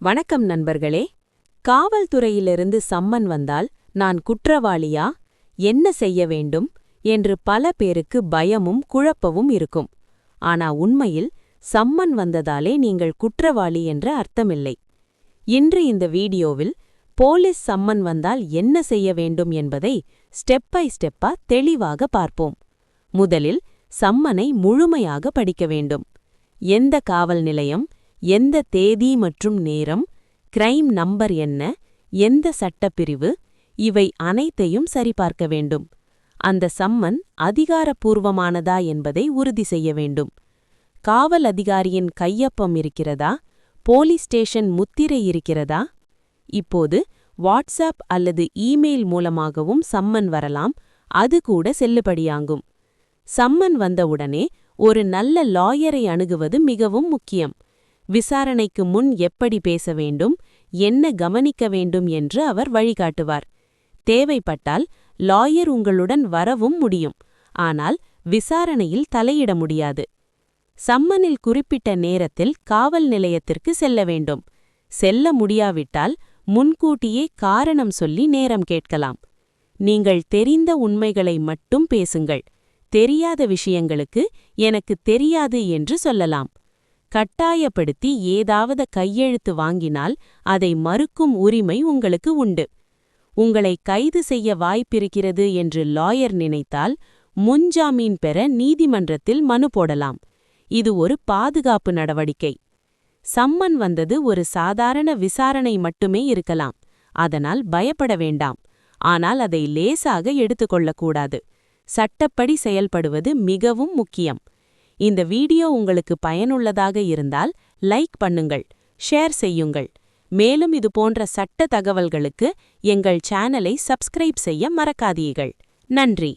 வணக்கம் நண்பர்களே. காவல்துறையிலிருந்து சம்மன் வந்தால் நான் குற்றவாளியா, என்ன செய்ய வேண்டும் என்று பல பேருக்கு பயமும் குழப்பமும் இருக்கும். ஆனா உண்மையில் சம்மன் வந்ததாலே நீங்கள் குற்றவாளி என்ற அர்த்தமில்லை. இன்று இந்த வீடியோவில் போலீஸ் சம்மன் வந்தால் என்ன செய்ய வேண்டும் என்பதை ஸ்டெப் பை ஸ்டெப்பா தெளிவாக பார்ப்போம். முதலில் சம்மனை முழுமையாக படிக்க வேண்டும். எந்த காவல் நிலையம், எந்த தேதி மற்றும் நேரம், கிரைம் நம்பர் என்ன, எந்த சட்டப்பிரிவு, இவை அனைத்தையும் சரிபார்க்க வேண்டும். அந்த சம்மன் அதிகாரப்பூர்வமானதா என்பதை உறுதி செய்ய வேண்டும். காவல் அதிகாரியின் கையொப்பம் இருக்கிறதா, போலீஸ் ஸ்டேஷன் முத்திரை இருக்கிறதா? இப்போது வாட்ஸ்அப் அல்லது இமெயில் மூலமாகவும் சம்மன் வரலாம், அது கூட செல்லுபடியாகும். சம்மன் வந்தவுடனே ஒரு நல்ல லாயரை அணுகுவது மிகவும் முக்கியம். விசாரணைக்கு முன் எப்படி பேச வேண்டும், என்ன கவனிக்க வேண்டும் என்று அவர் வழிகாட்டுவார். தேவைப்பட்டால் லாயர் உங்களுடன் வரவும் முடியும், ஆனால் விசாரணையில் தலையிட முடியாது. சம்மனில் குறிப்பிட்ட நேரத்தில் காவல் நிலையத்திற்கு செல்ல வேண்டும். செல்ல முடியாவிட்டால் முன்கூட்டியே காரணம் சொல்லி நேரம் கேட்கலாம். நீங்கள் தெரிந்த உண்மைகளை மட்டும் பேசுங்கள். தெரியாத விஷயங்களுக்கு எனக்கு தெரியாது என்று சொல்லலாம். கட்டாயப்படுத்தி ஏதாவது கையெழுத்து வாங்கினால் அதை மறுக்கும் உரிமை உங்களுக்கு உண்டு. உங்களை கைது செய்ய வாய்ப்பிருக்கிறது என்று லாயர் நினைத்தால் முன்ஜாமீன் பெற நீதிமன்றத்தில் மனு போடலாம். இது ஒரு பாதுகாப்பு நடவடிக்கை. சம்மன் வந்தது ஒரு சாதாரண விசாரணை மட்டுமே இருக்கலாம், அதனால் பயப்பட வேண்டாம். ஆனால் அதை லேசாக எடுத்துக்கொள்ளக்கூடாது. சட்டப்படி செயல்படுவது மிகவும் முக்கியம். இந்த வீடியோ உங்களுக்கு பயனுள்ளதாக இருந்தால் லைக் பண்ணுங்கள், ஷேர் செய்யுங்கள். மேலும் இது போன்ற சட்ட தகவல்களுக்கு எங்கள் சேனலை சப்ஸ்கிரைப் செய்ய மறக்காதீர்கள். நன்றி.